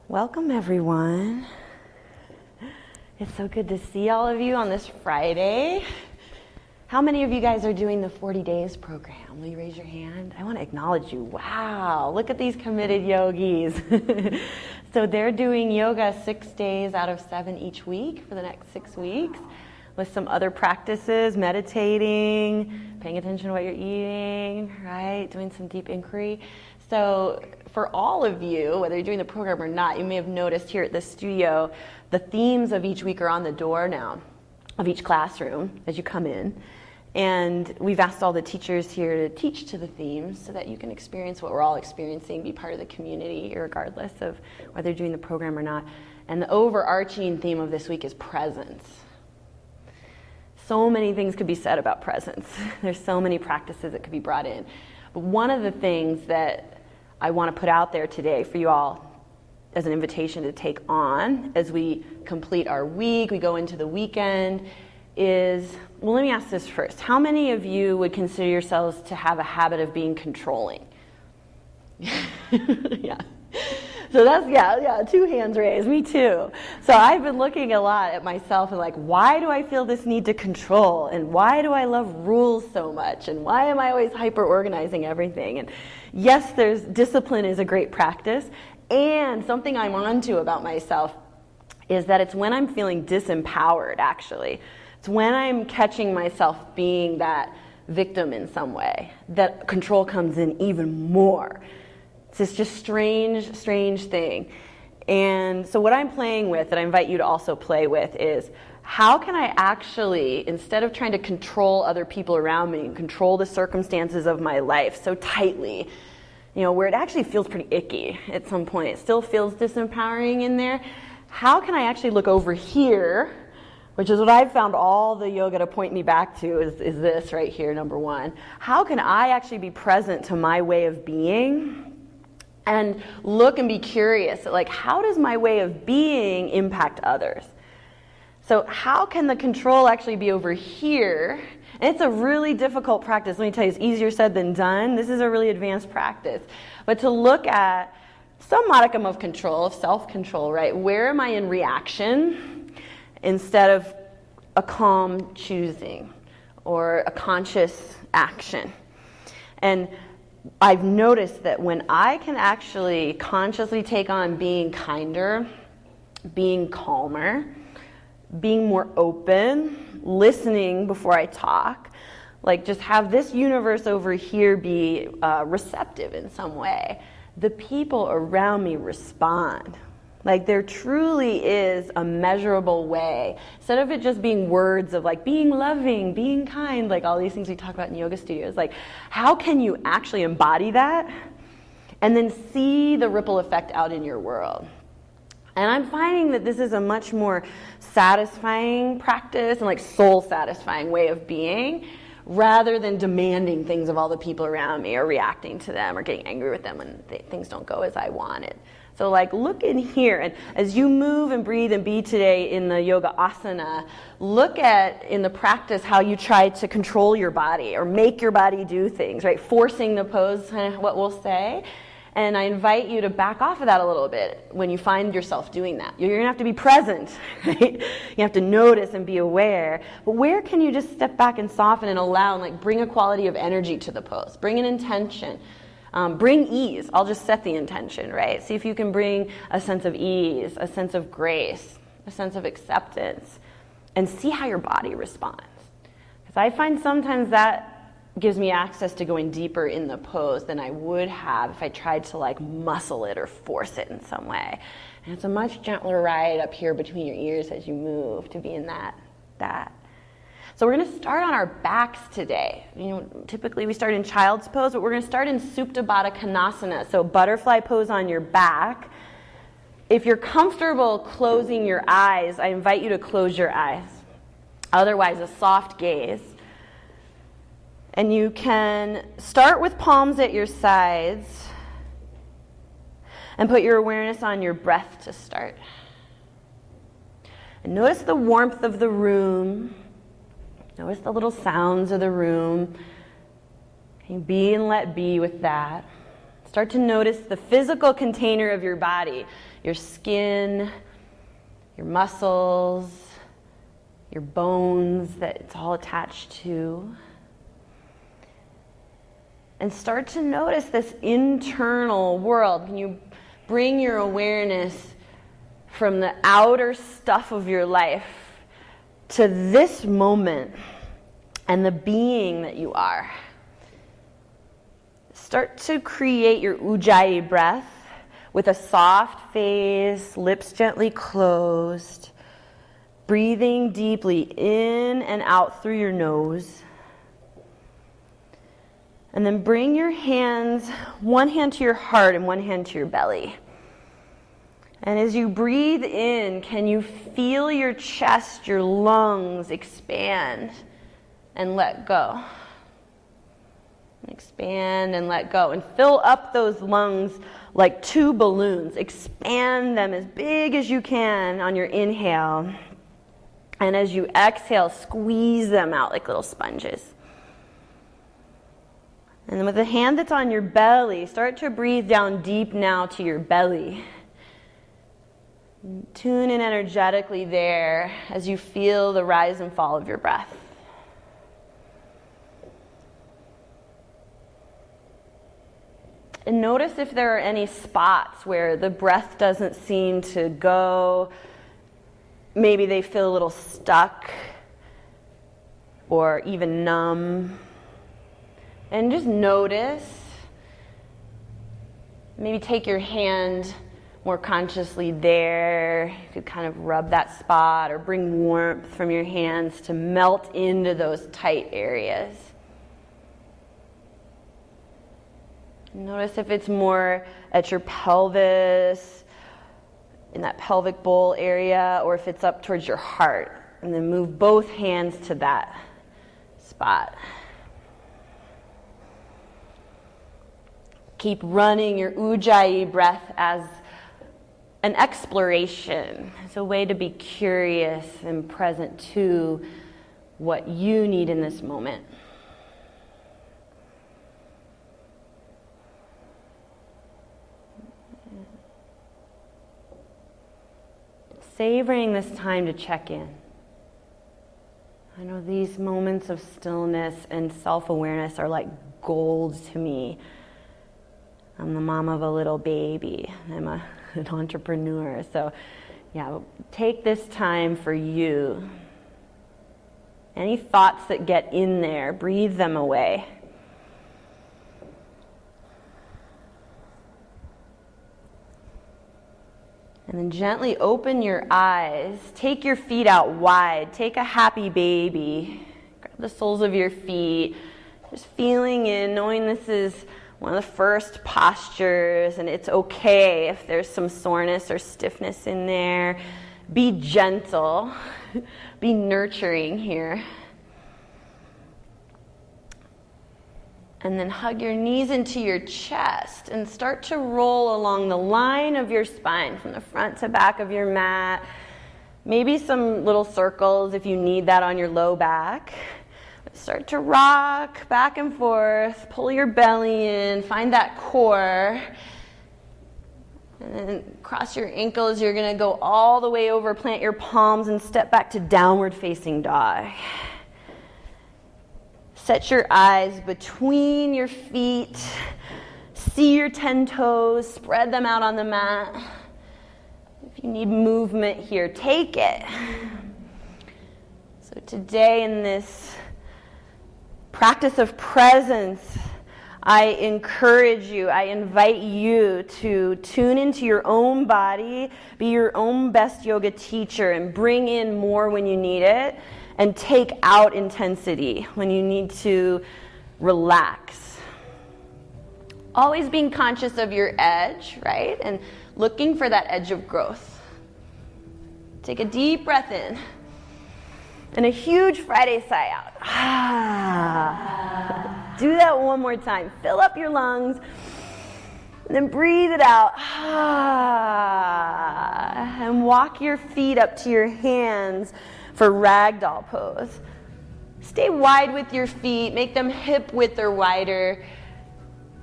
Welcome everyone. It's so good to see all of you on this Friday. How many of you guys are doing the 40 days program? Will you raise your hand? I want to acknowledge you. Wow, look at these committed yogis. So they're doing yoga 6 days out of 7 each week for the next 6 weeks with some other practices, meditating, paying attention to what you're eating, right? Doing some deep inquiry. So for all of you, whether you're doing the program or not, you may have noticed here at the studio, the themes of each week are on the door now of each classroom as you come in. And we've asked all the teachers here to teach to the themes so that you can experience what we're all experiencing, be part of the community, regardless of whether you're doing the program or not. And the overarching theme of this week is presence. So many things could be said about presence. There's so many practices that could be brought in. But one of the things that I want to put out there today for you all as an invitation to take on as we complete our week, we go into the weekend, is, well, let me ask this first. How many of you would consider yourselves to have a habit of being controlling? Yeah. So that's, yeah, 2 hands raised, me too. So I've been looking a lot at myself and like, why do I feel this need to control? And why do I love rules so much? And why am I always hyper-organizing everything? And yes, discipline is a great practice. And something I'm onto about myself is that it's when I'm feeling disempowered, actually. It's when I'm catching myself being that victim in some way, that control comes in even more. It's this just strange thing. And so what I'm playing with, that I invite you to also play with, is how can I actually, instead of trying to control other people around me and control the circumstances of my life so tightly, you know, where it actually feels pretty icky at some point, it still feels disempowering in there, how can I actually look over here, which is what I've found all the yoga to point me back to is this right here, number 1. How can I actually be present to my way of being and look and be curious at, like, how does my way of being impact others? So how can the control actually be over here? And it's a really difficult practice. Let me tell you, it's easier said than done. This is a really advanced practice. But to look at some modicum of control, of self-control, right? Where am I in reaction instead of a calm choosing or a conscious action? And I've noticed that when I can actually consciously take on being kinder, being calmer, being more open, listening before I talk, like just have this universe over here be receptive in some way, the people around me respond. Like there truly is a measurable way. Instead of it just being words of like being loving, being kind, like all these things we talk about in yoga studios, like how can you actually embody that and then see the ripple effect out in your world? And I'm finding that this is a much more satisfying practice and like soul satisfying way of being rather than demanding things of all the people around me or reacting to them or getting angry with them when things don't go as I wanted. So like look in here, and as you move and breathe and be today in the yoga asana, look at in the practice how you try to control your body or make your body do things, right? Forcing the pose, kind of what we'll say. And I invite you to back off of that a little bit when you find yourself doing that. You're going to have to be present, right? You have to notice and be aware. But where can you just step back and soften and allow and like bring a quality of energy to the pose? Bring an intention. Bring ease. I'll just set the intention, right? See if you can bring a sense of ease, a sense of grace, a sense of acceptance, and see how your body responds. Because I find sometimes that gives me access to going deeper in the pose than I would have if I tried to like muscle it or force it in some way. And it's a much gentler ride up here between your ears as you move to be in that. So we're going to start on our backs today. You know, typically we start in child's pose, but we're going to start in Supta Baddha Konasana, so butterfly pose on your back. If you're comfortable closing your eyes, I invite you to close your eyes. Otherwise, a soft gaze. And you can start with palms at your sides and put your awareness on your breath to start. And notice the warmth of the room. Notice the little sounds of the room. Can you be and let be with that? Start to notice the physical container of your body, your skin, your muscles, your bones that it's all attached to. And start to notice this internal world. Can you bring your awareness from the outer stuff of your life to this moment and the being that you are? Start to create your ujjayi breath with a soft face, lips gently closed, breathing deeply in and out through your nose. And then bring your hands, one hand to your heart and one hand to your belly. And as you breathe in, can you feel your chest, your lungs expand and let go? Expand and let go. And fill up those lungs like two balloons. Expand them as big as you can on your inhale. And as you exhale, squeeze them out like little sponges. And then with the hand that's on your belly, start to breathe down deep now to your belly. Tune in energetically there as you feel the rise and fall of your breath. And notice if there are any spots where the breath doesn't seem to go. Maybe they feel a little stuck or even numb. And just notice. Maybe take your hand more consciously there. You could kind of rub that spot or bring warmth from your hands to melt into those tight areas. Notice if it's more at your pelvis, in that pelvic bowl area, or if it's up towards your heart. And then move both hands to that spot. Keep running your ujjayi breath as an exploration. It's a way to be curious and present to what you need in this moment. Savoring this time to check in. I know these moments of stillness and self-awareness are like gold to me. I'm the mom of a little baby. I'm an entrepreneur. So yeah, take this time for you. Any thoughts that get in there, breathe them away. And then gently open your eyes. Take your feet out wide. Take a happy baby. Grab the soles of your feet. Just feeling in, knowing this is one of the first postures, and it's okay if there's some soreness or stiffness in there. Be gentle. Be nurturing here. And then hug your knees into your chest and start to roll along the line of your spine from the front to back of your mat. Maybe some little circles if you need that on your low back. Start to rock back and forth, pull your belly in, find that core. And then cross your ankles. You're going to go all the way over, plant your palms, and step back to downward facing dog. Set your eyes between your feet. See your 10 toes. Spread them out on the mat. If you need movement here, take it. So today in this practice of presence, I encourage you, I invite you to tune into your own body, be your own best yoga teacher, and bring in more when you need it, and take out intensity when you need to relax. Always being conscious of your edge, right? And looking for that edge of growth. Take a deep breath in. And a huge Friday sigh out. Do that one more time. Fill up your lungs. And then breathe it out. And walk your feet up to your hands for ragdoll pose. Stay wide with your feet. Make them hip width or wider.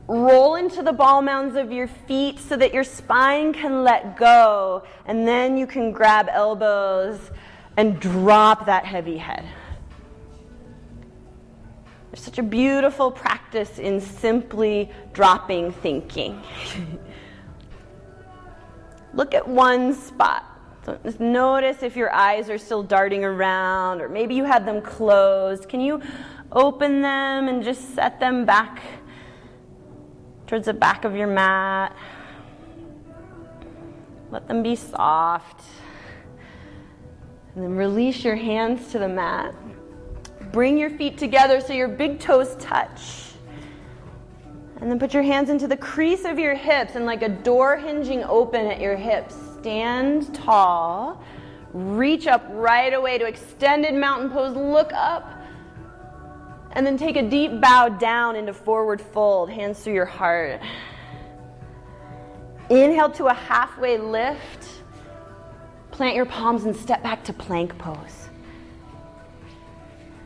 roll into the ball mounds of your feet so that your spine can let go, and then you can grab elbows and drop that heavy head. There's such a beautiful practice in simply dropping thinking. Look at one spot. So just notice if your eyes are still darting around, or maybe you had them closed. Can you open them and just set them back towards the back of your mat? Let them be soft. And then release your hands to the mat. Bring your feet together so your big toes touch. And then put your hands into the crease of your hips, and like a door hinging open at your hips, stand tall. Reach up right away to extended mountain pose. Look up. And then take a deep bow down into forward fold, hands through your heart. Inhale to a halfway lift. Plant your palms and step back to plank pose.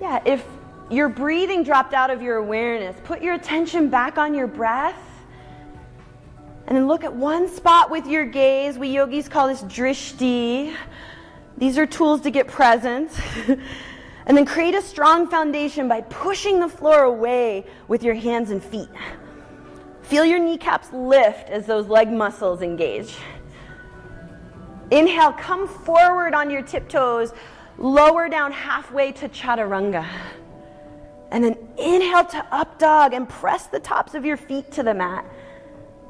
Yeah, if your breathing dropped out of your awareness, put your attention back on your breath. And then look at one spot with your gaze. We yogis call this drishti. These are tools to get present. And then create a strong foundation by pushing the floor away with your hands and feet. Feel your kneecaps lift as those leg muscles engage. Inhale, come forward on your tiptoes, lower down halfway to chaturanga. And then inhale to up dog and press the tops of your feet to the mat.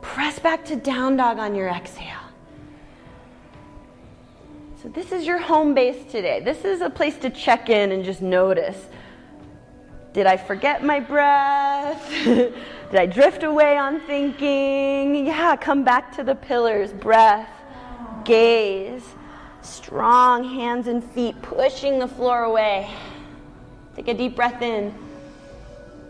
Press back to down dog on your exhale. So this is your home base today. This is a place to check in and just notice. Did I forget my breath? Did I drift away on thinking? Yeah, come back to the pillars. Breath, gaze, strong hands and feet pushing the floor away. Take a deep breath in.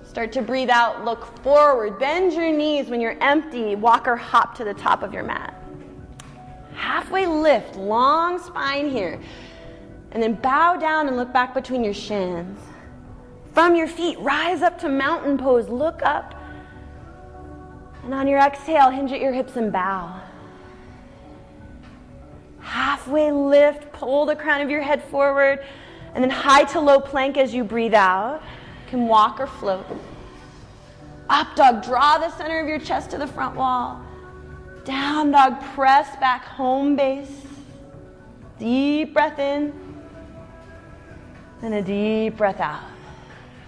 Start to breathe out, look forward. Bend your knees when you're empty. Walk or hop to the top of your mat. Halfway lift, long spine here. And then bow down and look back between your shins. From your feet, rise up to mountain pose. Look up. And on your exhale, hinge at your hips and bow. Halfway lift, pull the crown of your head forward. And then high to low plank as you breathe out. You can walk or float. Up dog, draw the center of your chest to the front wall. Down dog, press back, home base. Deep breath in. And a deep breath out.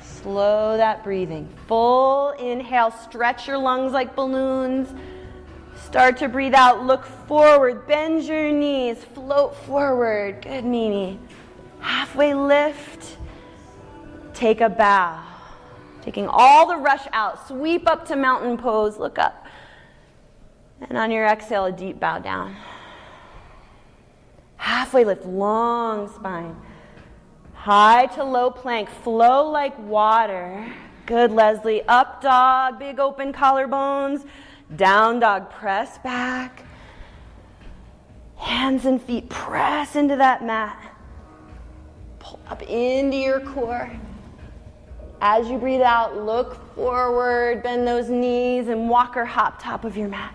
Slow that breathing. Full inhale, stretch your lungs like balloons. Start to breathe out, look forward, bend your knees, float forward. Good, Mimi. Halfway lift. Take a bow. Taking all the rush out, sweep up to mountain pose, look up. And on your exhale, a deep bow down. Halfway lift, long spine. High to low plank, flow like water. Good, Leslie. Up dog, big open collarbones. Down dog, press back. Hands and feet press into that mat. Pull up into your core. As you breathe out, look forward, bend those knees, and walk or hop top of your mat.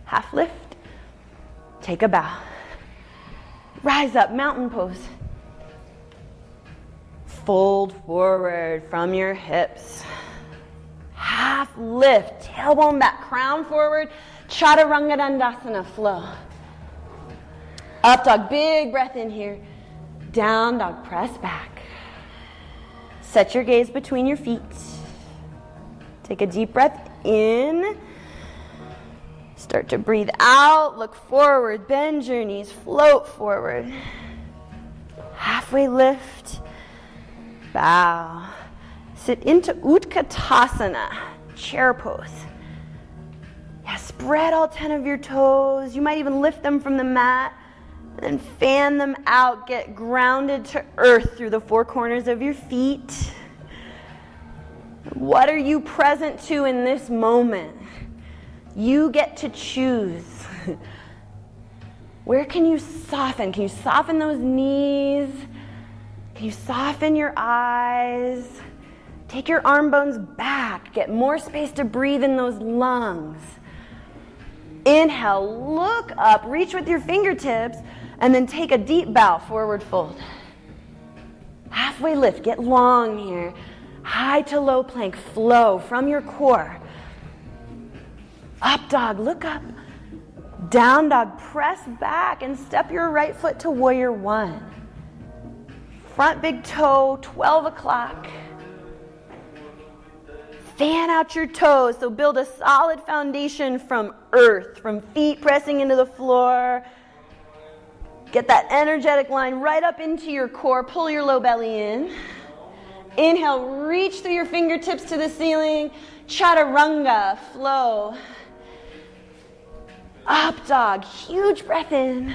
Half lift. Take a bow. Rise up, mountain pose. Fold forward from your hips. Half lift, tailbone back, crown forward, chaturanga dandasana, flow. Up dog, big breath in here. Down dog, press back. Set your gaze between your feet. Take a deep breath in. Start to breathe out, look forward, bend your knees, float forward. Halfway lift, bow. Sit into Utkatasana, chair pose. Yeah, spread all 10 of your toes. You might even lift them from the mat and then fan them out. Get grounded to earth through the four corners of your feet. What are you present to in this moment? You get to choose. Where can you soften? Can you soften those knees? Can you soften your eyes? Take your arm bones back. Get more space to breathe in those lungs. Inhale, look up, reach with your fingertips, and then take a deep bow, forward fold. Halfway lift, get long here. High to low plank, flow from your core. Up dog, look up. Down dog, press back and step your right foot to warrior one. Front big toe, 12 o'clock. Fan out your toes, so build a solid foundation from earth, from feet pressing into the floor. Get that energetic line right up into your core. Pull your low belly in. Inhale, reach through your fingertips to the ceiling. Chaturanga, flow. Up dog, huge breath in.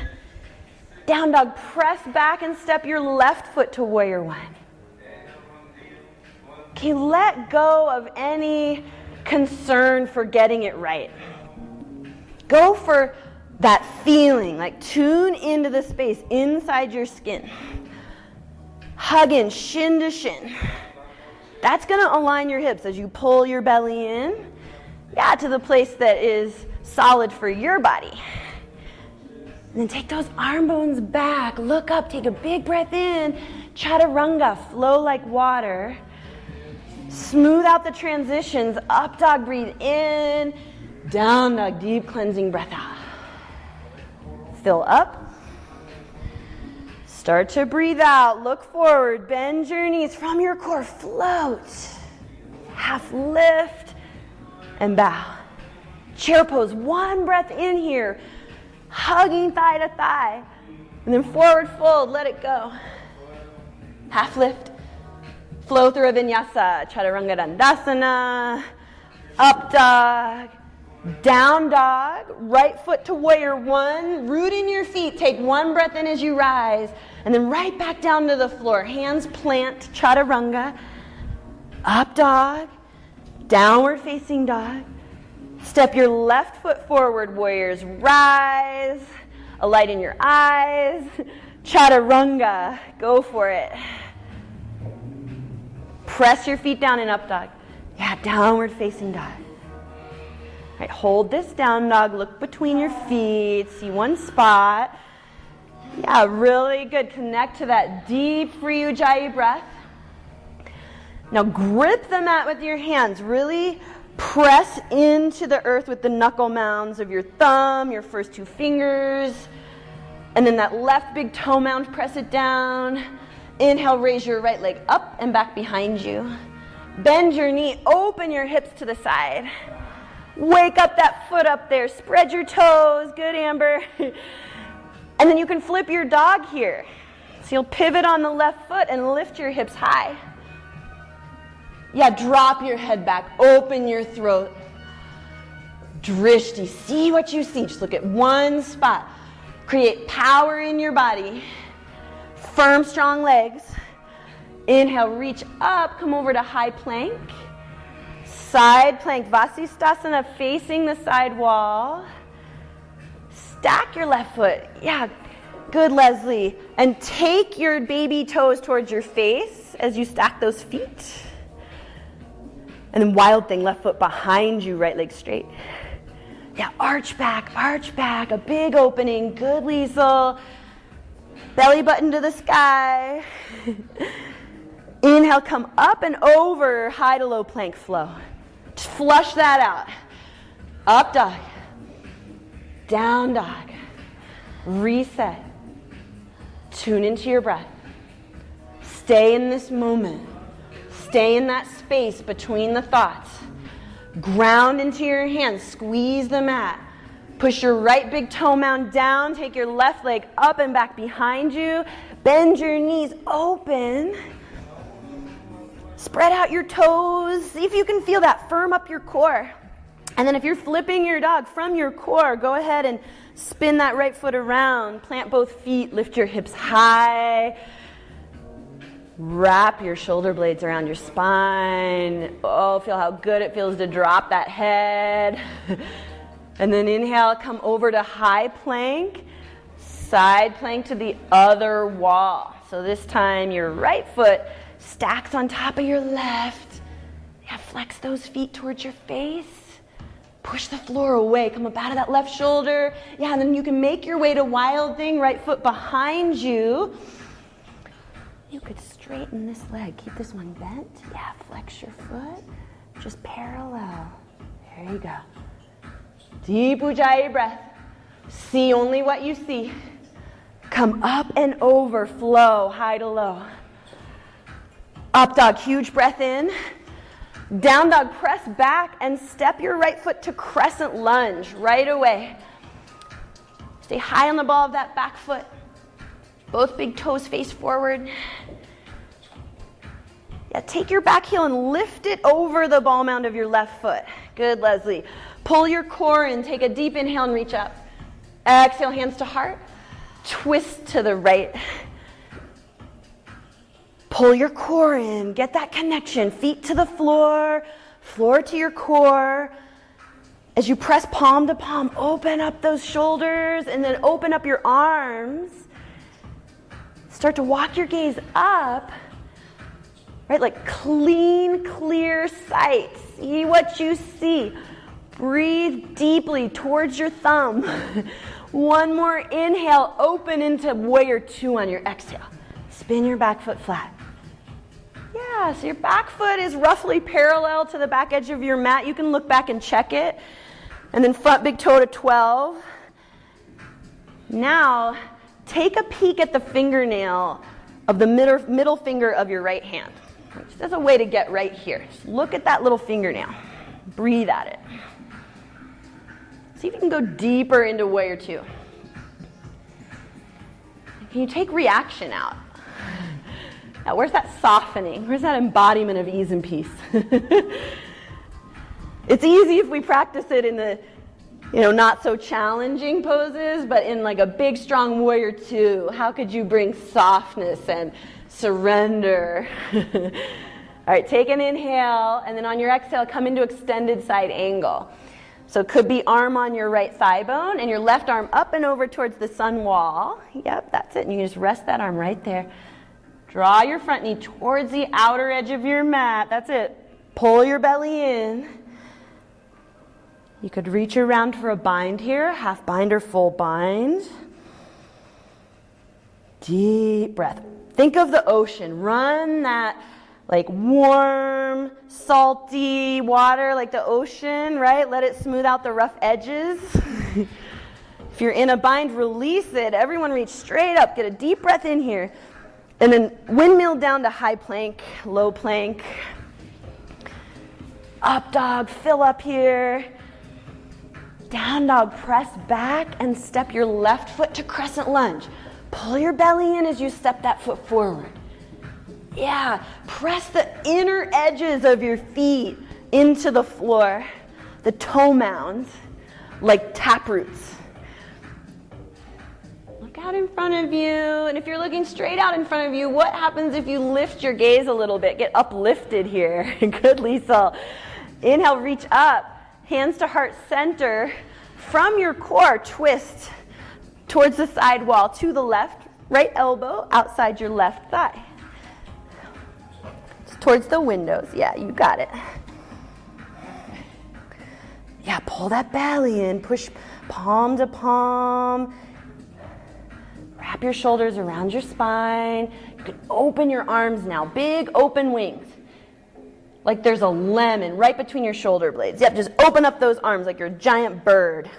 Down dog, press back and step your left foot to warrior one. Okay, let go of any concern for getting it right. Go for that feeling, like tune into the space inside your skin. Hug in, shin to shin. That's going to align your hips as you pull your belly in, to the place that is solid for your body. And then take those arm bones back, look up, take a big breath in. Chaturanga, flow like water. Smooth out the transitions. Up dog, breathe in. Down dog, deep cleansing breath out. Fill up. Start to breathe out. Look forward. Bend your knees from your core. Float. Half lift and bow. Chair pose. One breath in here. Hugging thigh to thigh. And then forward fold. Let it go. Half lift. Flow through a vinyasa, chaturanga dandasana, up dog, down dog, right foot to warrior one, root in your feet, take one breath in as you rise, and then right back down to the floor, hands plant, chaturanga, up dog, downward facing dog, step your left foot forward, warriors, rise, a light in your eyes, chaturanga, go for it. Press your feet down in up dog. Downward facing dog. All right, hold this down dog. Look between your feet. See one spot. Really good. Connect to that deep free Ujjayi breath. Now grip the mat with your hands. Really press into the earth with the knuckle mounds of your thumb, your first two fingers. And then that left big toe mound, press it down. Inhale, raise your right leg up and back behind you. Bend your knee, open your hips to the side. Wake up that foot up there. Spread your toes. Good, Amber. And then you can flip your dog here. So you'll pivot on the left foot and lift your hips high. Drop your head back. Open your throat. Drishti. See what you see. Just look at one spot. Create power in your body. Firm, strong legs. Inhale, reach up, come over to high plank. Side plank, Vasisthasana, facing the side wall. Stack your left foot. Good, Leslie. And take your baby toes towards your face as you stack those feet. And then wild thing, left foot behind you, right leg straight. Arch back, a big opening. Good, Liesel. Belly button to the sky. Inhale, come up and over, high to low plank flow. Just flush that out. Up dog. Down dog. Reset. Tune into your breath. Stay in this moment. Stay in that space between the thoughts. Ground into your hands. Squeeze the mat. Push your right big toe mound down. Take your left leg up and back behind you. Bend your knees open. Spread out your toes. See if you can feel that. Firm up your core. And then if you're flipping your dog from your core, go ahead and spin that right foot around. Plant both feet. Lift your hips high. Wrap your shoulder blades around your spine. Oh, feel how good it feels to drop that head. And then inhale, come over to high plank, side plank to the other wall. So this time your right foot stacks on top of your left. Yeah, flex those feet towards your face. Push the floor away. Come up out of that left shoulder. Yeah, and then you can make your way to Wild Thing. Right foot behind you. You could straighten this leg. Keep this one bent. Yeah, flex your foot. Just parallel. There you go. Deep Ujjayi breath. See only what you see. Come up and over. Flow, high to low. Up dog, huge breath in. Down dog, press back and step your right foot to crescent lunge right away. Stay high on the ball of that back foot. Both big toes face forward. Yeah, take your back heel and lift it over the ball mound of your left foot. Good, Leslie. Pull your core in, take a deep inhale and reach up. Exhale, hands to heart. Twist to the right. Pull your core in, get that connection. Feet to the floor, floor to your core. As you press palm to palm, open up those shoulders and then open up your arms. Start to walk your gaze up, right? Like clean, clear sight. See what you see. Breathe deeply towards your thumb. One more inhale, open into warrior two on your exhale. Spin your back foot flat. Yeah, so your back foot is roughly parallel to the back edge of your mat. You can look back and check it. And then front big toe to 12. Now, take a peek at the fingernail of the middle finger of your right hand. Just as a way to get right here. Just look at that little fingernail. Breathe at it. See if you can go deeper into warrior two. Can you take reaction out? Now, where's that softening? Where's that embodiment of ease and peace? It's easy if we practice it in the, not so challenging poses, but in like a big, strong warrior two, how could you bring softness and surrender? All right, take an inhale, and then on your exhale, come into extended side angle. So it could be arm on your right thigh bone and your left arm up and over towards the sun wall. Yep, that's it. And you can just rest that arm right there. Draw your front knee towards the outer edge of your mat. That's it. Pull your belly in. You could reach around for a bind here, half bind or full bind. Deep breath. Think of the ocean. Run that like warm, salty water like the ocean, right? Let it smooth out the rough edges. If you're in a bind, release it. Everyone reach straight up. Get a deep breath in here. And then windmill down to high plank, low plank. Up dog, fill up here. Down dog, press back and step your left foot to crescent lunge. Pull your belly in as you step that foot forward. Yeah, press the inner edges of your feet into the floor, the toe mounds, like taproots. Look out in front of you, and if you're looking straight out in front of you, what happens if you lift your gaze a little bit? Get uplifted here. Good, Lisa. Inhale, reach up, hands to heart center. From your core, twist towards the side wall, to the left, right elbow outside your left thigh. Towards the windows. Yeah, you got it. Yeah, pull that belly in. Push palm to palm. Wrap your shoulders around your spine. You can open your arms now. Big open wings. Like there's a lemon right between your shoulder blades. Yep, just open up those arms like you're a giant bird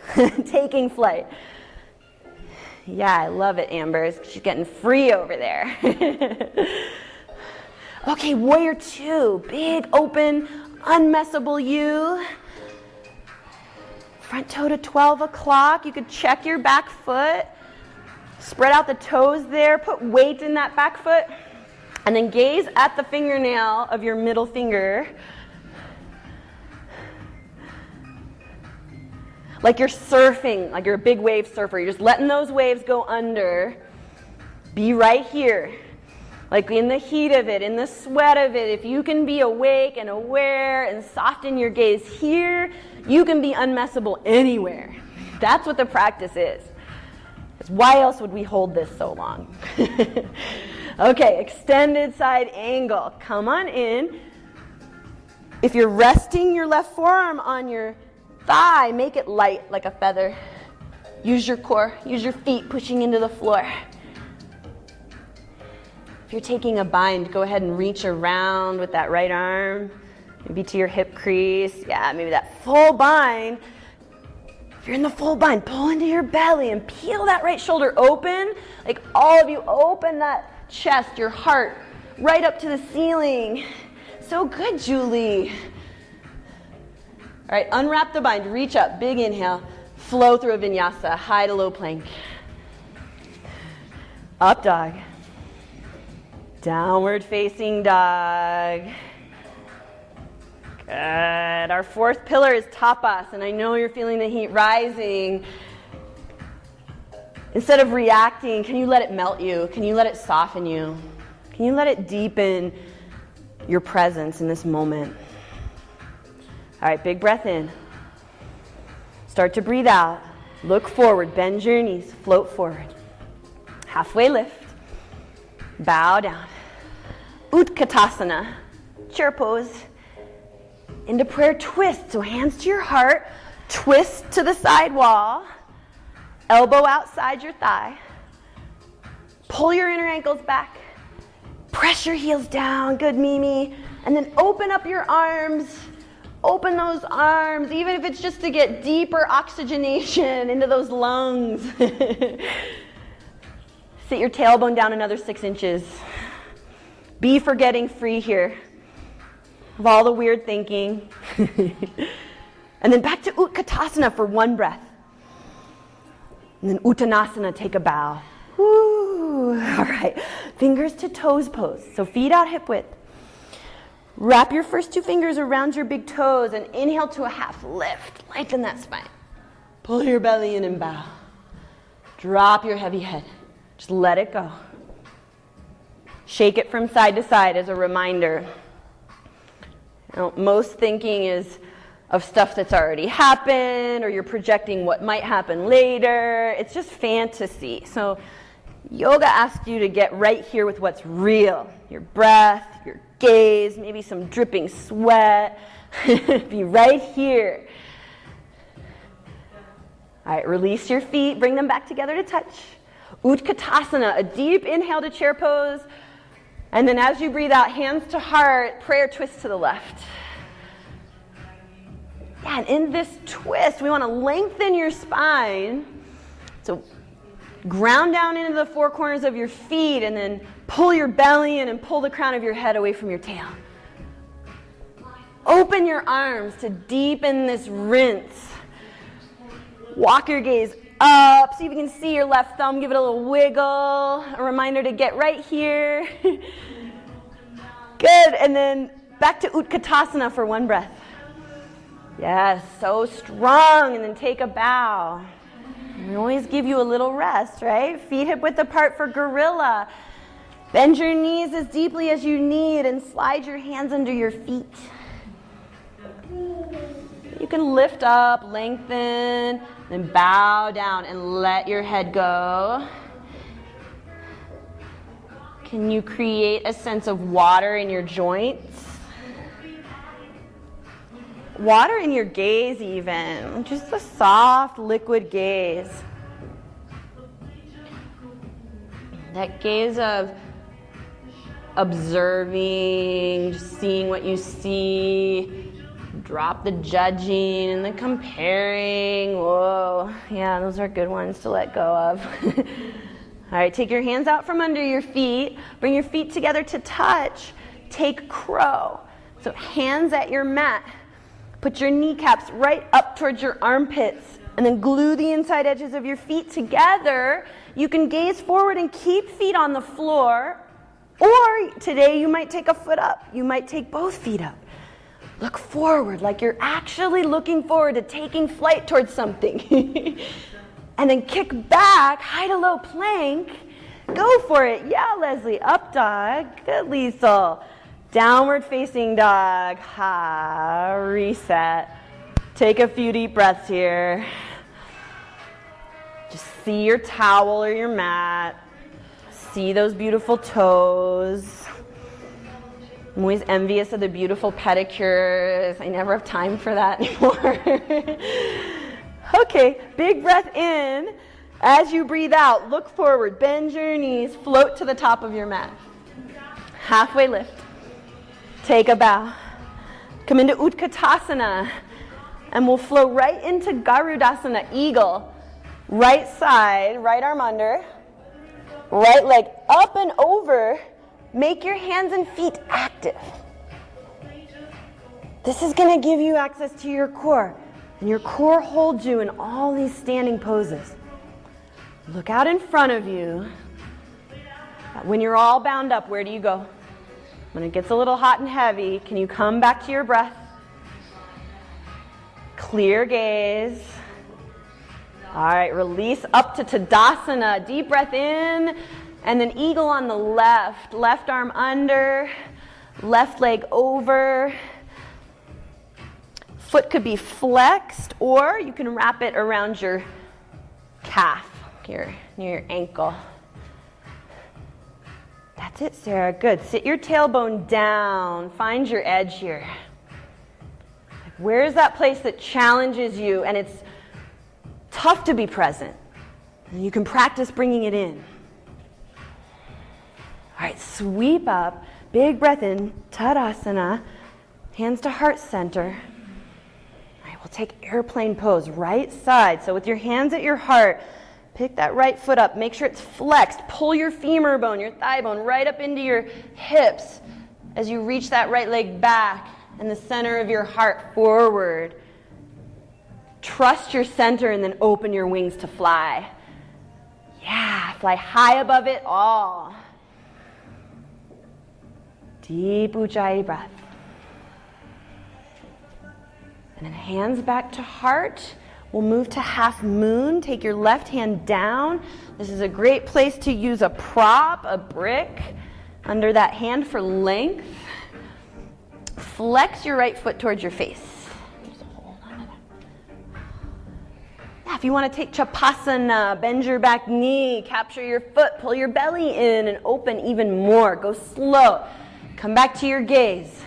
taking flight. Yeah, I love it, Amber. She's getting free over there. Okay, warrior two. Big, open, unmessable you. Front toe to 12 o'clock. You could check your back foot. Spread out the toes there. Put weight in that back foot. And then gaze at the fingernail of your middle finger. Like you're surfing, like you're a big wave surfer. You're just letting those waves go under. Be right here. Like in the heat of it, in the sweat of it, if you can be awake and aware and soften your gaze here, you can be unmessable anywhere. That's what the practice is. Why else would we hold this so long? Okay, extended side angle. Come on in. If you're resting your left forearm on your thigh, make it light like a feather. Use your core, use your feet pushing into the floor. If you're taking a bind, go ahead and reach around with that right arm, maybe to your hip crease. Yeah, maybe that full bind. If you're in the full bind, pull into your belly and peel that right shoulder open. Like all of you, open that chest, your heart, right up to the ceiling. So good, Julie. All right, unwrap the bind, reach up, big inhale, flow through a vinyasa, high to low plank. Up dog. Downward facing dog. Good. Our fourth pillar is tapas, and I know you're feeling the heat rising. Instead of reacting, can you let it melt you? Can you let it soften you? Can you let it deepen your presence in this moment? All right, big breath in. Start to breathe out. Look forward, bend your knees, float forward. Halfway lift. Bow down. Utkatasana, chair pose. Into prayer twist, so hands to your heart, twist to the side wall, elbow outside your thigh. Pull your inner ankles back. Press your heels down, good Mimi. And then open up your arms. Open those arms, even if it's just to get deeper oxygenation into those lungs. Sit your tailbone down another 6 inches. Be forgetting free here of all the weird thinking. And then back to Utkatasana for one breath. And then Uttanasana, take a bow. Woo. All right, fingers to toes pose. So feet out hip width. Wrap your first 2 fingers around your big toes and inhale to a half lift. Lengthen that spine. Pull your belly in and bow. Drop your heavy head. Just let it go. Shake it from side to side as a reminder. You know, most thinking is of stuff that's already happened, or you're projecting what might happen later. It's just fantasy. So yoga asks you to get right here with what's real. Your breath, your gaze, maybe some dripping sweat. Be right here. All right, release your feet, bring them back together to touch. Utkatasana, a deep inhale to chair pose. And then as you breathe out, hands to heart, prayer twist to the left. Yeah, and in this twist, we want to lengthen your spine. So ground down into the 4 corners of your feet and then pull your belly in and pull the crown of your head away from your tail. Open your arms to deepen this rinse. Walk your gaze up. See if you can see your left thumb. Give it a little wiggle. A reminder to get right here. Good. And then back to Utkatasana for one breath. Yes, so strong. And then take a bow. We always give you a little rest, right? Feet hip width apart for gorilla. Bend your knees as deeply as you need and slide your hands under your feet. You can lift up, lengthen, then bow down and let your head go. Can you create a sense of water in your joints? Water in your gaze even, just a soft liquid gaze. That gaze of observing, just seeing what you see. Drop the judging and the comparing. Whoa, yeah, those are good ones to let go of. All right, take your hands out from under your feet. Bring your feet together to touch. Take crow. So hands at your mat. Put your kneecaps right up towards your armpits and then glue the inside edges of your feet together. You can gaze forward and keep feet on the floor. Or today you might take a foot up. You might take both feet up. Look forward like you're actually looking forward to taking flight towards something. And then kick back, high to low plank. Go for it. Yeah, Leslie. Up dog. Good, Liesel. Downward facing dog. Ha. Reset. Take a few deep breaths here. Just see your towel or your mat. See those beautiful toes. I'm always envious of the beautiful pedicures. I never have time for that anymore. Okay, big breath in. As you breathe out, look forward, bend your knees, float to the top of your mat. Halfway lift. Take a bow. Come into Utkatasana, and we'll flow right into Garudasana, eagle. Right side, right arm under, right leg up and over. Make your hands and feet active. This is going to give you access to your core, and your core holds you in all these standing poses. Look out in front of you. When you're all bound up, where do you go? When it gets a little hot and heavy, can you come back to your breath? Clear gaze. All right, release up to Tadasana. Deep breath in, and then eagle on the left. Left arm under, left leg over. Foot could be flexed, or you can wrap it around your calf here, near your ankle. That's it, Sarah. Good. Sit your tailbone down. Find your edge here. Where is that place that challenges you and it's tough to be present? And you can practice bringing it in. All right, sweep up. Big breath in. Tadasana. Hands to heart center. All right, we'll take airplane pose. Right side. So with your hands at your heart, pick that right foot up. Make sure it's flexed. Pull your femur bone, your thigh bone, right up into your hips as you reach that right leg back and the center of your heart forward. Trust your center and then open your wings to fly. Yeah, fly high above it all. Deep Ujjayi breath. And then hands back to heart. We'll move to half moon. Take your left hand down. This is a great place to use a prop, a brick, under that hand for length. Flex your right foot towards your face. Just hold on to that. Yeah, if you want to take Chapasana, bend your back knee, capture your foot, pull your belly in and open even more. Go slow. Come back to your gaze.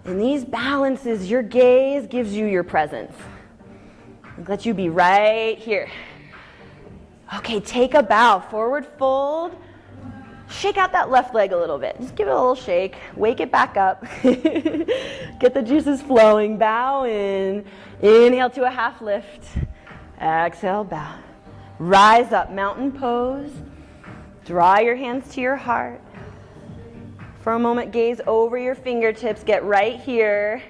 In these balances, your gaze gives you your presence. It lets you be right here. Okay, take a bow. Forward fold. Shake out that left leg a little bit. Just give it a little shake. Wake it back up. Get the juices flowing. Bow in. Inhale to a half lift. Exhale, bow. Rise up, mountain pose. Draw your hands to your heart. For a moment, gaze over your fingertips. Get right here.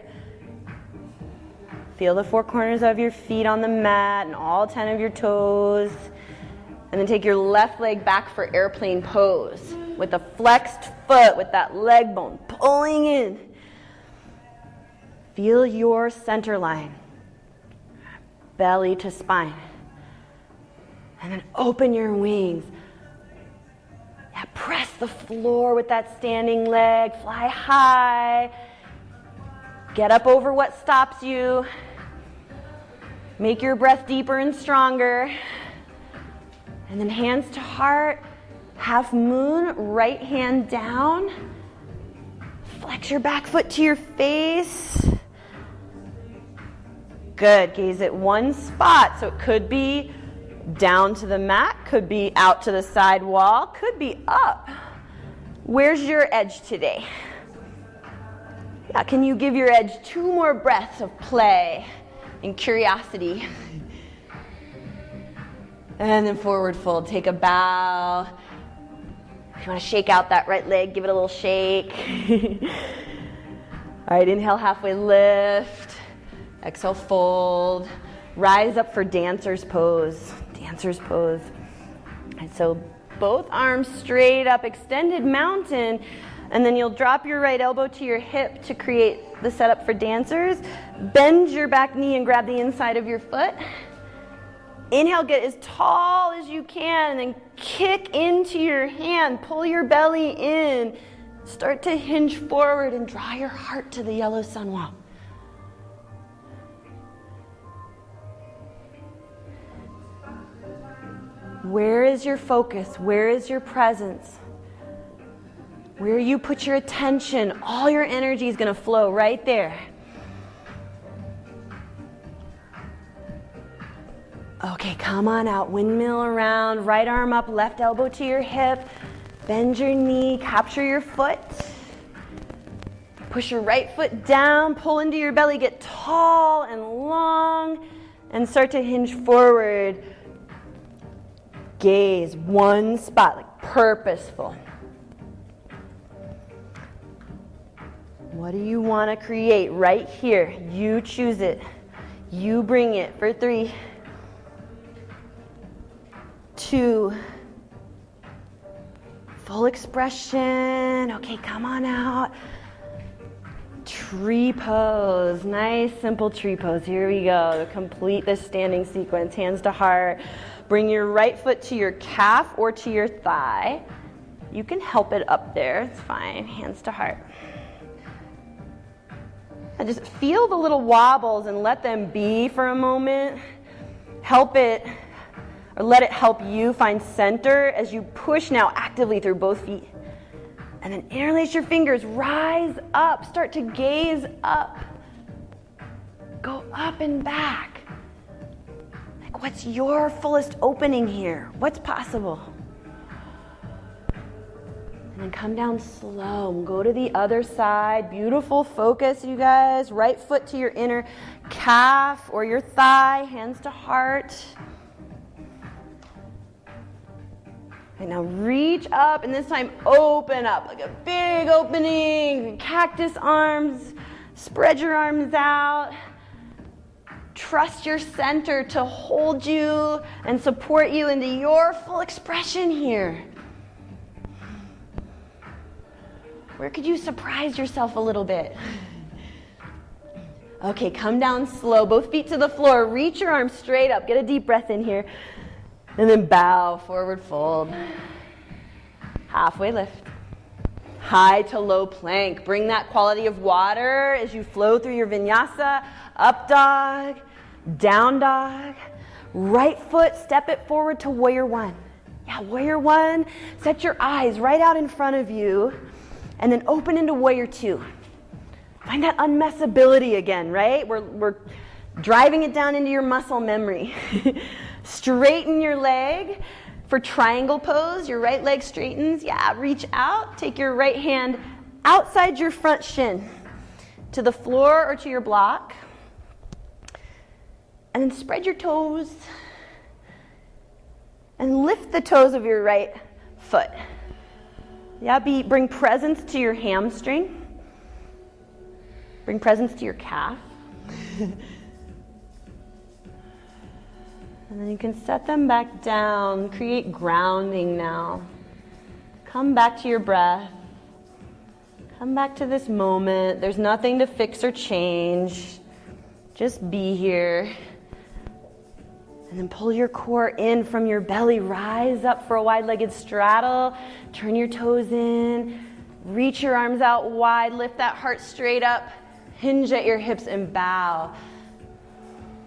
Feel the four corners of your feet on the mat and all 10 of your toes. And then take your left leg back for airplane pose with a flexed foot, with that leg bone pulling in. Feel your center line, belly to spine. And then open your wings. Yeah, press the floor with that standing leg. Fly high. Get up over what stops you. Make your breath deeper and stronger. And then hands to heart. Half moon, right hand down. Flex your back foot to your face. Good. Gaze at one spot. So it could be down to the mat, could be out to the side wall, could be up. Where's your edge today? Yeah, can you give your edge 2 more breaths of play and curiosity? And then forward fold, take a bow. If you want to shake out that right leg, give it a little shake. All right, inhale, halfway lift. Exhale, fold. Rise up for dancer's pose. Dancer's pose. And so both arms straight up, extended mountain, and then you'll drop your right elbow to your hip to create the setup for dancers. Bend your back knee and grab the inside of your foot. Inhale, get as tall as you can, and then kick into your hand. Pull your belly in. Start to hinge forward and draw your heart to the yellow sun wall. Where is your focus? Where is your presence? Where you put your attention, all your energy is going to flow right there. Okay, come on out. Windmill around, right arm up, left elbow to your hip. Bend your knee, capture your foot. Push your right foot down, pull into your belly, get tall and long, and start to hinge forward. Gaze one spot, like purposeful. What do you want to create right here? You choose it. You bring it for 3, 2, full expression. Okay, come on out. Tree pose, nice simple tree pose. Here we go. Complete this standing sequence, hands to heart. Bring your right foot to your calf or to your thigh. You can help it up there, it's fine. Hands to heart. And just feel the little wobbles and let them be for a moment. Help it, or let it help you find center as you push now actively through both feet. And then interlace your fingers, rise up, start to gaze up. Go up and back. Like, what's your fullest opening here? What's possible? And then come down slow. Go to the other side. Beautiful focus, you guys. Right foot to your inner calf or your thigh, hands to heart. And now reach up, and this time open up, like a big opening, cactus arms. Spread your arms out. Trust your center to hold you and support you into your full expression here. Where could you surprise yourself a little bit? Okay, come down slow, both feet to the floor. Reach your arms straight up. Get a deep breath in here. And then bow, forward fold. Halfway lift. High to low plank. Bring that quality of water as you flow through your vinyasa. Up dog, down dog. Right foot, step it forward to warrior 1. Yeah, warrior 1. Set your eyes right out in front of you. And then open into warrior 2. Find that unmessability again, right? We're driving it down into your muscle memory. Straighten your leg for triangle pose. Your right leg straightens. Yeah, reach out. Take your right hand outside your front shin to the floor or to your block. And then spread your toes. And lift the toes of your right foot. Yeah, bring presence to your hamstring. Bring presence to your calf. And then you can set them back down. Create grounding now. Come back to your breath. Come back to this moment. There's nothing to fix or change. Just be here. And then pull your core in from your belly. Rise up for a wide-legged straddle. Turn your toes in. Reach your arms out wide. Lift that heart straight up. Hinge at your hips and bow.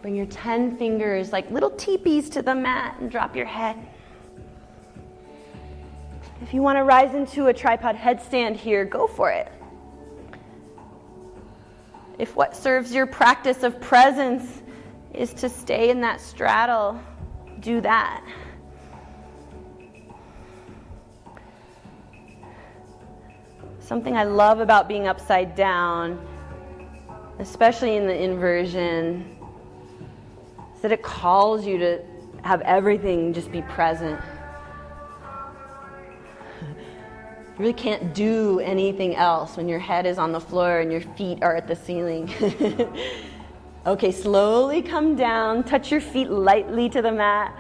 Bring your 10 fingers like little teepees to the mat and drop your head. If you want to rise into a tripod headstand here, go for it. If what serves your practice of presence is to stay in that straddle, do that. Something I love about being upside down, especially in the inversion, is that it calls you to have everything just be present. You really can't do anything else when your head is on the floor and your feet are at the ceiling. Okay, slowly come down, touch your feet lightly to the mat.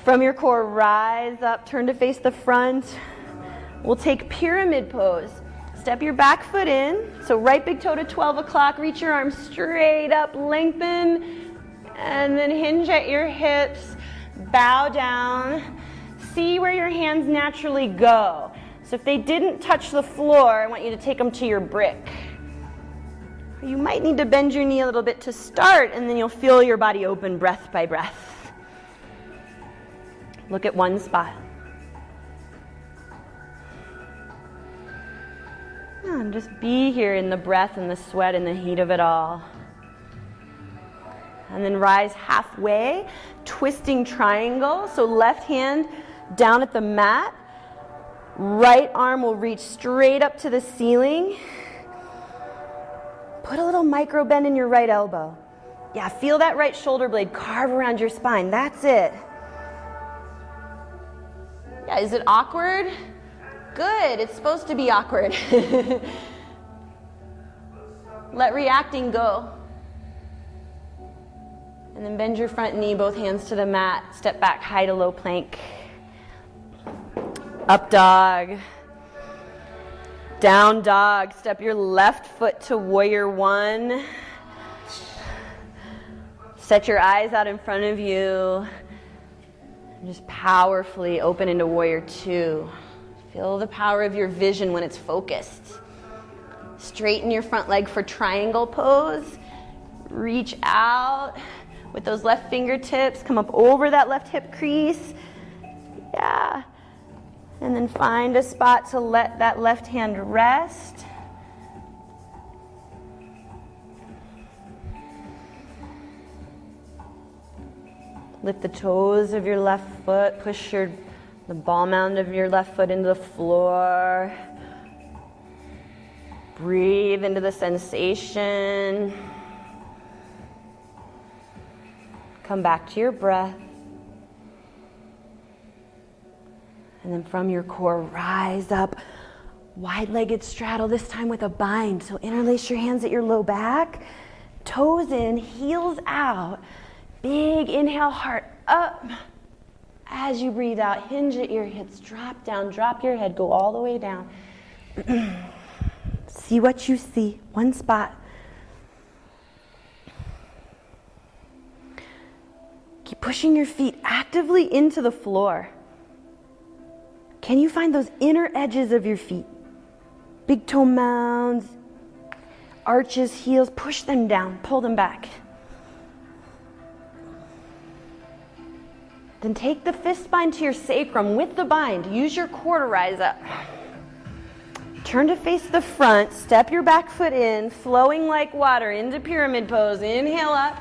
From your core, rise up, turn to face the front. We'll take pyramid pose. Step your back foot in, so right big toe to 12 o'clock, reach your arms straight up, lengthen, and then hinge at your hips, bow down. See where your hands naturally go. So if they didn't touch the floor, I want you to take them to your brick. You might need to bend your knee a little bit to start, and then you'll feel your body open breath by breath. Look at one spot. and just be here in the breath and the sweat and the heat of it all. And then rise halfway, twisting triangle. So left hand down at the mat. Right arm will reach straight up to the ceiling. Put a little micro bend in your right elbow. Yeah, feel that right shoulder blade carve around your spine. That's it. Yeah, is it awkward? Good, it's supposed to be awkward. Let reacting go. And then bend your front knee, both hands to the mat. Step back, high to low plank. Up dog. Down dog. Step your left foot to warrior one. Set your eyes out in front of you. And just powerfully open into warrior two. Feel the power of your vision when it's focused. Straighten your front leg for triangle pose. Reach out with those left fingertips. Come up over that left hip crease. Yeah. And then find a spot to let that left hand rest. Lift the toes of your left foot. Push the ball mound of your left foot into the floor. Breathe into the sensation. Come back to your breath. And then from your core, rise up. Wide-legged straddle, this time with a bind. So interlace your hands at your low back. Toes in, heels out. Big inhale, heart up. As you breathe out, hinge at your hips. Drop down, drop your head, go all the way down. See what you see, one spot. Keep pushing your feet actively into the floor. Can you find those inner edges of your feet? Big toe mounds, arches, heels, push them down, pull them back. Then take the fist spine to your sacrum with the bind. Use your core to rise up. Turn to face the front, step your back foot in, flowing like water into pyramid pose. Inhale up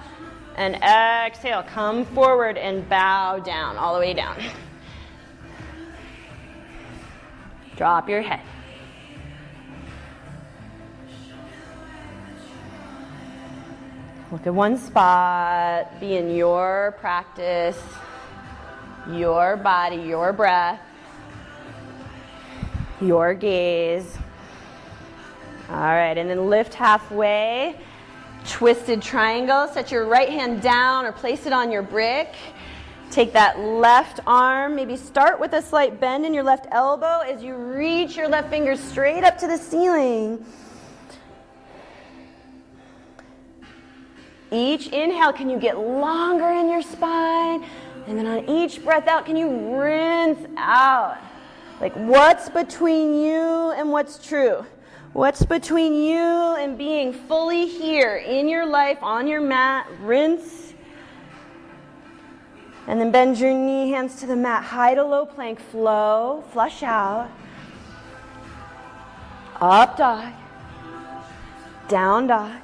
and exhale. Come forward and bow down, all the way down. Drop your head. Look at one spot. Be in your practice, your body, your breath, your gaze. All right, and then lift halfway. Twisted triangle. Set your right hand down or place it on your brick. Take that left arm, maybe start with a slight bend in your left elbow as you reach your left fingers straight up to the ceiling. Each inhale, can you get longer in your spine? And then on each breath out, can you rinse out? Like, what's between you and what's true? What's between you and being fully here in your life, on your mat? Rinse. And then bend your knee, hands to the mat, high to low plank, flow, flush out. Up dog, down dog.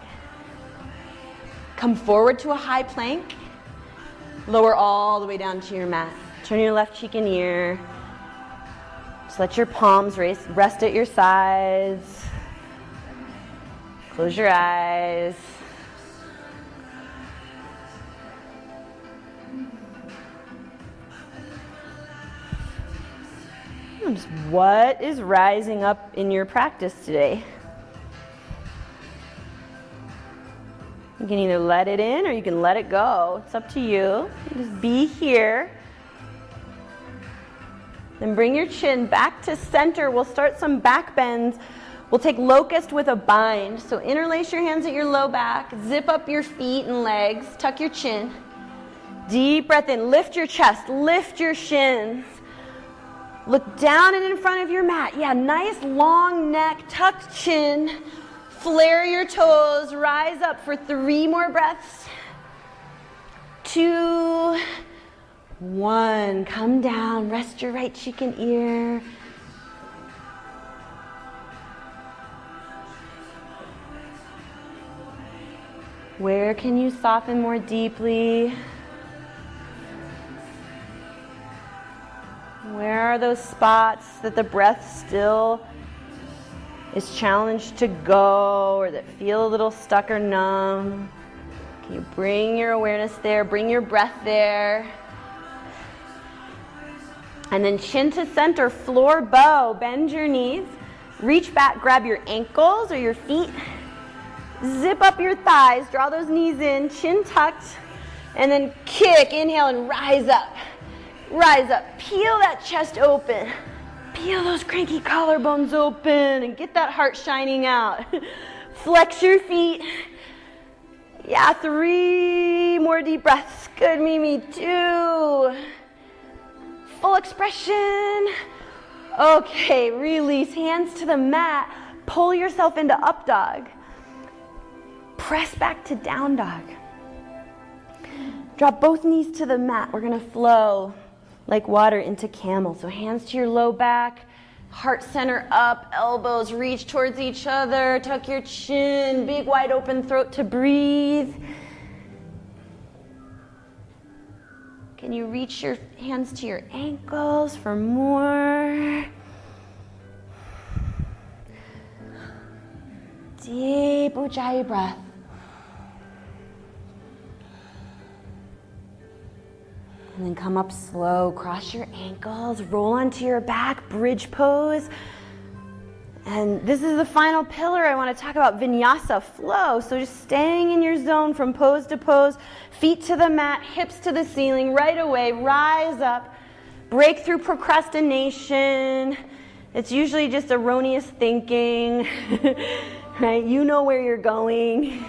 Come forward to a high plank, lower all the way down to your mat. Turn your left cheek and ear. Just let your palms rest at your sides. Close your eyes. Just what is rising up in your practice today? You can either let it in or you can let it go. It's up to you. Just be here. Then bring your chin back to center. We'll start some back bends. We'll take locust with a bind. So interlace your hands at your low back. Zip up your feet and legs. Tuck your chin. Deep breath in. Lift your chest. Lift your shins. Look down and in front of your mat. Yeah, nice long neck, tucked chin. Flare your toes. Rise up for 3 more breaths. 2, 1. Come down. Rest your right cheek and ear. Where can you soften more deeply? Where are those spots that the breath still is challenged to go, or that feel a little stuck or numb? Can you bring your awareness there, bring your breath there? And then chin to center, floor bow, bend your knees, reach back, grab your ankles or your feet, zip up your thighs, draw those knees in, chin tucked, and then kick, inhale and rise up. Rise up, peel that chest open, peel those cranky collarbones open and get that heart shining out. Flex your feet. Yeah, 3 more deep breaths. Good, Mimi. 2. Full expression. Okay, release, hands to the mat. Pull yourself into up dog. Press back to down dog. Drop both knees to the mat. We're gonna flow like water into camel. So hands to your low back, heart center up, elbows reach towards each other, tuck your chin, big wide open throat to breathe. Can you reach your hands to your ankles for more? Deep Ujjayi breath. And then come up slow, cross your ankles, roll onto your back, bridge pose. And this is the final pillar I want to talk about, Vinyasa, flow. So just staying in your zone from pose to pose, feet to the mat, hips to the ceiling, right away, rise up, break through procrastination. It's usually just erroneous thinking, right? You know where you're going.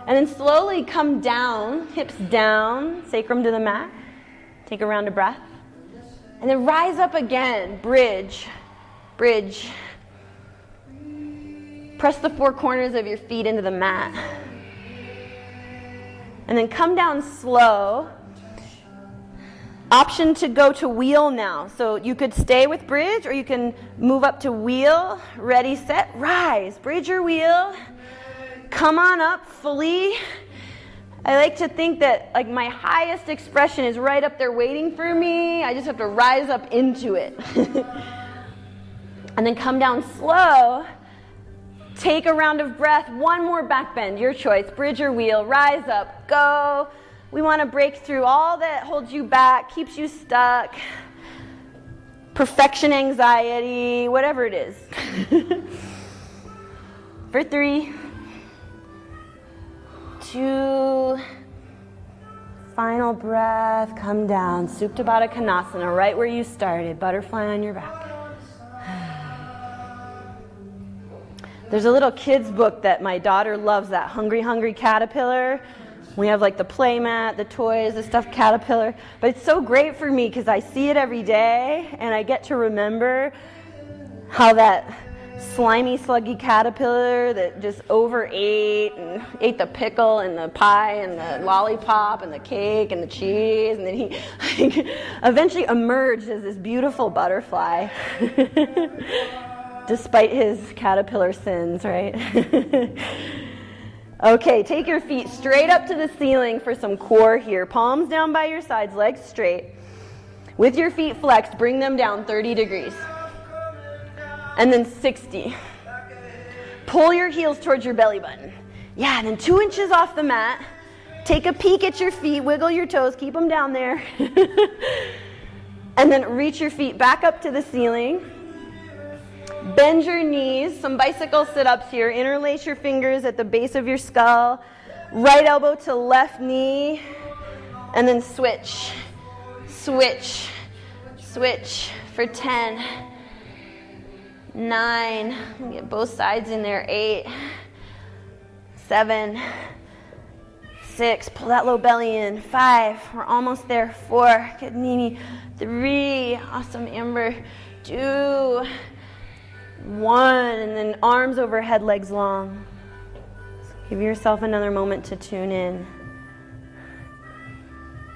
And then slowly come down, hips down, sacrum to the mat. Take a round of breath. And then rise up again, bridge, bridge. Press the 4 corners of your feet into the mat. And then come down slow. Option to go to wheel now. So you could stay with bridge or you can move up to wheel. Ready, set, rise. Bridge or wheel. Come on up fully. I like to think that like my highest expression is right up there waiting for me. I just have to rise up into it. And then come down slow. Take a round of breath. 1 more back bend, your choice. Bridge or wheel, rise up, go. We want to break through all that holds you back, keeps you stuck. Perfection anxiety, whatever it is. For 3, 2, final breath, come down, Supta Baddha Konasana, right where you started, butterfly on your back. There's a little kid's book that my daughter loves, that Hungry Hungry Caterpillar. We have like the play mat, the toys, the stuffed caterpillar. But it's so great for me because I see it every day and I get to remember how that slimy, sluggy caterpillar that just overate and ate the pickle and the pie and the lollipop and the cake and the cheese, and then he eventually emerged as this beautiful butterfly despite his caterpillar sins, right? Okay, take your feet straight up to the ceiling for some core here. Palms down by your sides, legs straight. With your feet flexed, bring them down 30 degrees. And then 60. Pull your heels towards your belly button. Yeah, and then 2 inches off the mat. Take a peek at your feet, wiggle your toes, keep them down there. And then reach your feet back up to the ceiling. Bend your knees, some bicycle sit-ups here. Interlace your fingers at the base of your skull. Right elbow to left knee. And then switch, switch, switch for 10. 9, get both sides in there, 8, 7, 6, pull that low belly in, 5, we're almost there, 4, good Mimi, 3, awesome Amber, 2, 1, and then arms overhead, legs long. Give yourself another moment to tune in.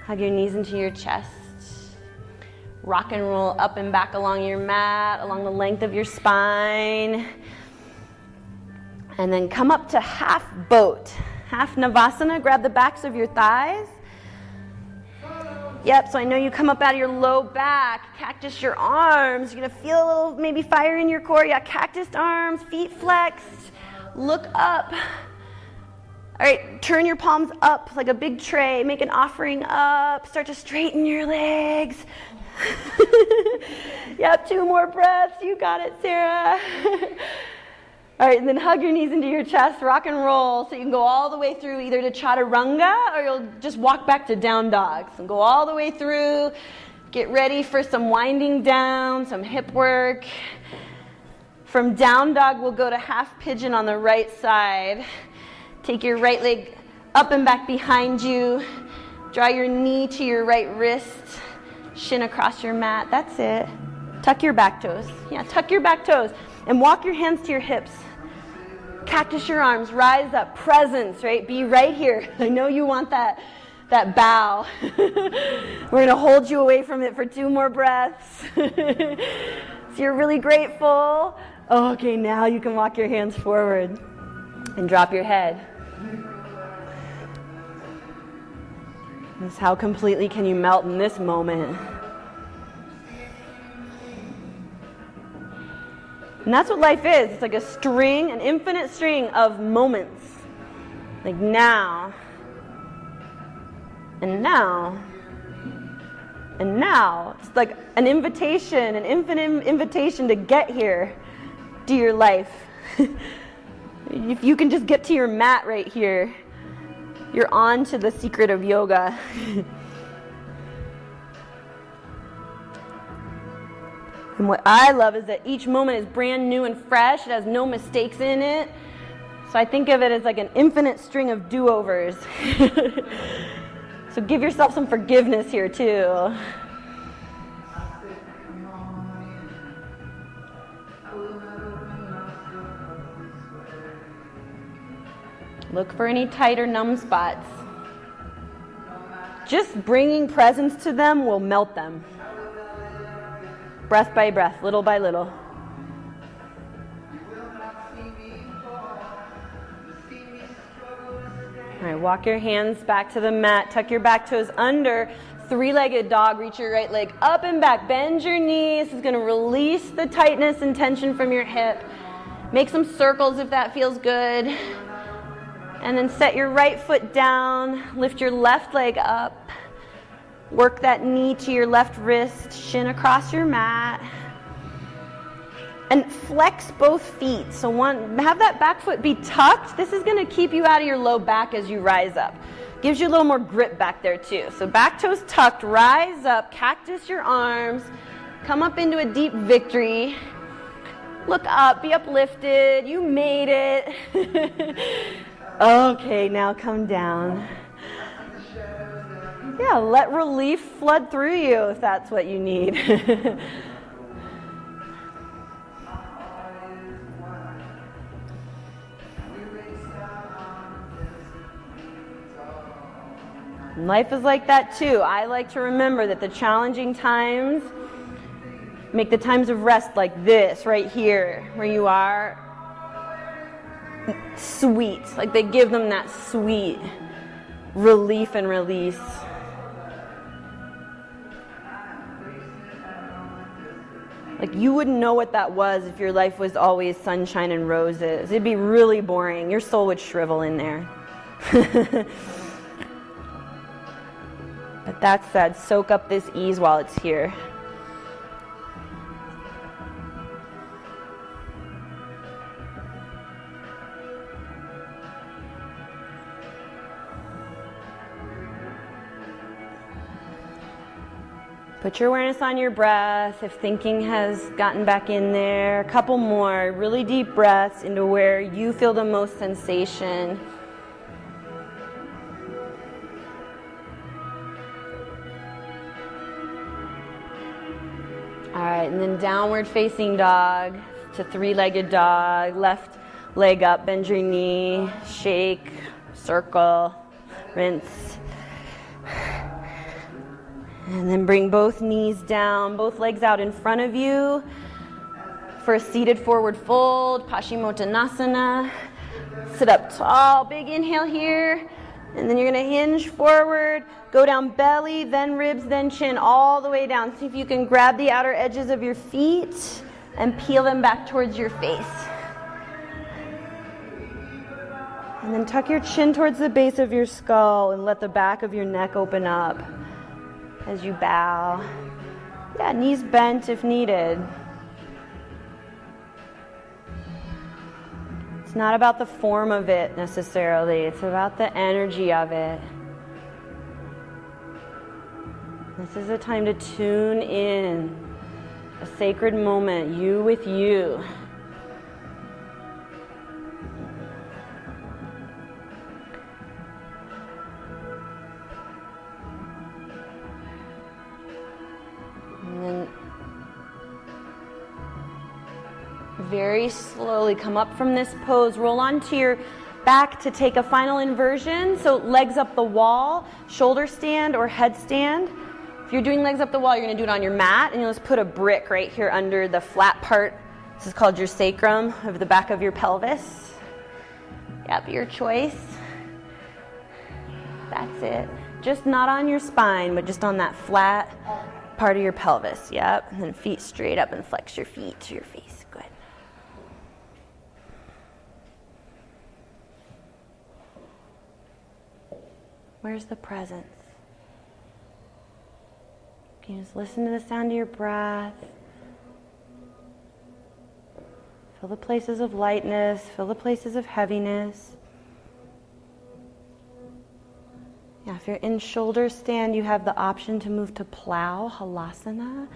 Hug your knees into your chest. Rock and roll up and back along your mat, along the length of your spine. And then come up to half boat, half Navasana. Grab the backs of your thighs. Yep, so I know you come up out of your low back, cactus your arms. You're gonna feel a little maybe fire in your core. Yeah, cactus arms, feet flexed. Look up. All right, turn your palms up like a big tray. Make an offering up. Start to straighten your legs. Yep, 2 more breaths. You got it, Sarah. All right, and then hug your knees into your chest, rock and roll. So you can go all the way through either to chaturanga or you'll just walk back to down dog. So go all the way through. Get ready for some winding down, some hip work. From down dog, we'll go to half pigeon on the right side. Take your right leg up and back behind you. Draw your knee to your right wrist. Shin across your mat. That's it. Tuck your back toes. Yeah, tuck your back toes. And walk your hands to your hips. Cactus your arms, rise up, presence, right? Be right here. I know you want that bow. We're going to hold you away from it for 2 more breaths. So you're really grateful. Okay, now you can walk your hands forward and drop your head. This is how completely can you melt in this moment. And that's what life is. It's like a string, an infinite string of moments. Like now, and now, and now. It's like an invitation, an infinite invitation to get here to your life. If you can just get to your mat right here, you're on to the secret of yoga. And what I love is that each moment is brand new and fresh. It has no mistakes in it. So I think of it as like an infinite string of do-overs. So give yourself some forgiveness here too. Look for any tight or numb spots. Just bringing presence to them will melt them. Breath by breath, little by little. All right, walk your hands back to the mat. Tuck your back toes under. 3-legged dog. Reach your right leg up and back. Bend your knees. This is going to release the tightness and tension from your hip. Make some circles if that feels good. And then set your right foot down. Lift your left leg up. Work that knee to your left wrist, shin across your mat. And flex both feet. So have that back foot be tucked. This is going to keep you out of your low back as you rise up. Gives you a little more grip back there too. So back toes tucked, rise up, cactus your arms. Come up into a deep victory. Look up, be uplifted. You made it. Okay, now come down. Yeah, let relief flood through you if that's what you need. Life is like that too. I like to remember that the challenging times make the times of rest like this, right here, where you are, sweet. Like they give them that sweet relief and release. Like you wouldn't know what that was if your life was always sunshine and roses. It'd be really boring. Your soul would shrivel in there. But that said, soak up this ease while it's here. Put your awareness on your breath. If thinking has gotten back in there, a couple more really deep breaths into where you feel the most sensation. All right, and then downward facing dog to 3-legged dog. Left leg up, bend your knee, shake, circle, rinse. And then bring both knees down, both legs out in front of you for a seated forward fold, Paschimottanasana. Sit up tall, big inhale here. And then you're going to hinge forward, go down belly, then ribs, then chin, all the way down. See if you can grab the outer edges of your feet and peel them back towards your face. And then tuck your chin towards the base of your skull and let the back of your neck open up as you bow. Yeah, knees bent if needed. It's not about the form of it necessarily, it's about the energy of it. This is a time to tune in, a sacred moment, you with you. And then very slowly come up from this pose, roll onto your back to take a final inversion. So legs up the wall, shoulder stand or headstand. If you're doing legs up the wall, you're going to do it on your mat, and you'll just put a brick right here under the flat part. This is called your sacrum of the back of your pelvis. Yep, your choice. That's it. Just not on your spine, but just on that flat part of your pelvis. Yep, and then feet straight up and flex your feet to your face. Good. Where's the presence? Can you just listen to the sound of your breath? Feel the places of lightness, feel the places of heaviness. Yeah, if you're in shoulder stand, you have the option to move to plow, halasana.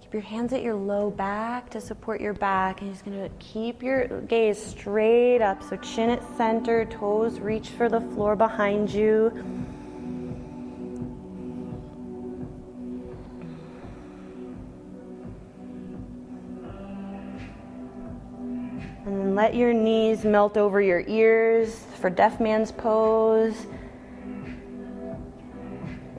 Keep your hands at your low back to support your back. And you're just going to keep your gaze straight up. So chin at center, toes reach for the floor behind you. And then let your knees melt over your ears for deaf man's pose.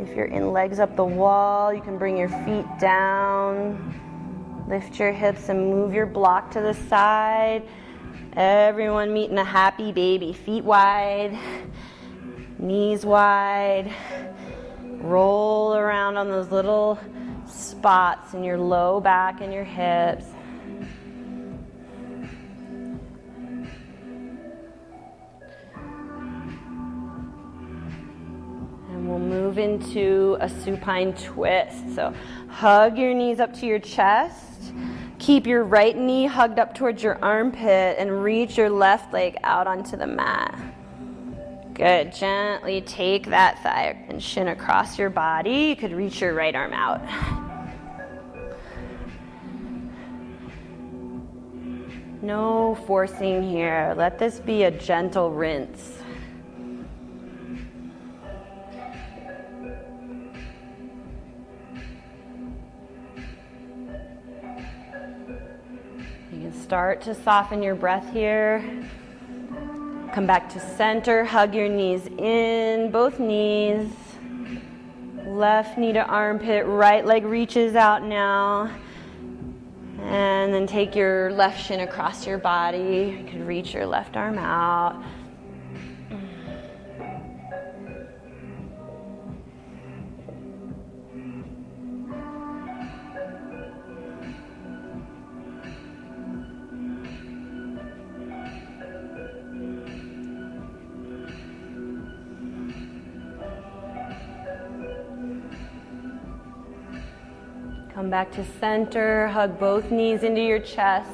If you're in legs up the wall, you can bring your feet down, lift your hips and move your block to the side. Everyone meeting a happy baby. Feet wide, knees wide. Roll around on those little spots in your low back and your hips. We'll move into a supine twist. So hug your knees up to your chest. Keep your right knee hugged up towards your armpit and reach your left leg out onto the mat. Good. Gently take that thigh and shin across your body. You could reach your right arm out. No forcing here. Let this be a gentle rinse. Start to soften your breath here. Come back to center. Hug your knees in, both knees. Left knee to armpit, right leg reaches out now. And then take your left shin across your body. You could reach your left arm out. Come back to center, hug both knees into your chest.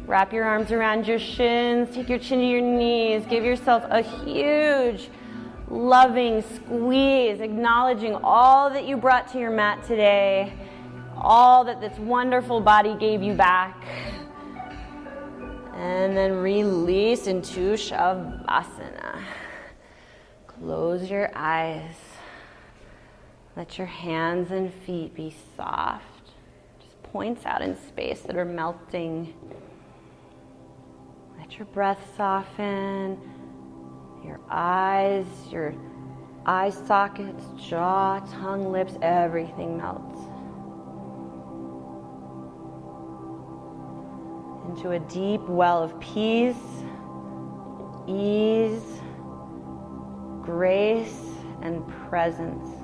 Wrap your arms around your shins, take your chin to your knees. Give yourself a huge, loving squeeze, acknowledging all that you brought to your mat today, all that this wonderful body gave you back. And then release into Shavasana. Close your eyes. Let your hands and feet be soft. Just points out in space that are melting. Let your breath soften. Your eye sockets, jaw, tongue, lips, everything melts. Into a deep well of peace, ease, grace, and presence.